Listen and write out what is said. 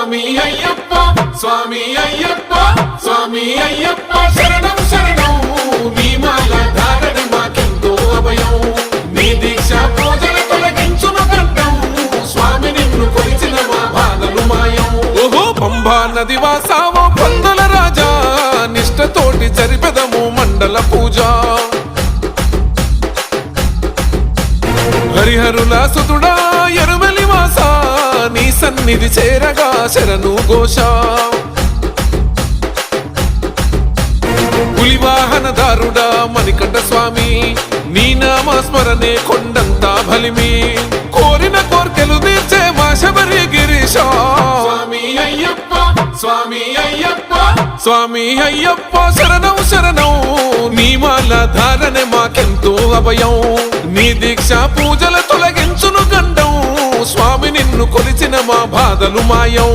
స్వామి అయ్యప్ప స్వామి అయ్యప్ప స్వామి అయ్యప్ప శరణం శరణం నీ మాల ధారణ మాకెంతో అభయం నీ దీక్ష పూజల తొలగించును కంఠం స్వామి నిన్ను కొలిచిన మా బాధలు మాయం ఓహో పంబా నది వాసావో పందుల రాజా నిష్టతోటి జరిపెదము మండల పూజ హరిహరుల సుతుడా ఎరుమలి వాస నీ సన్నిధి చేరగా శరణు ఘోష పులివాహనదారుడా మణికంఠ స్వామి నీ నామ స్మరణే కొండంతా బలిమి కోరిన కోర్కెలు తీర్చే మా శబరి గిరీశ స్వామి అయ్యప్ప స్వామి అయ్యప్ప స్వామి అయ్యప్ప శరణం శరణం నీ మాల ధారణ మాకెంతో అభయం నీ దీక్ష పూజల తొలగించును గండం స్వామి నిన్ను కొలిచిన మా బాధలు మాయం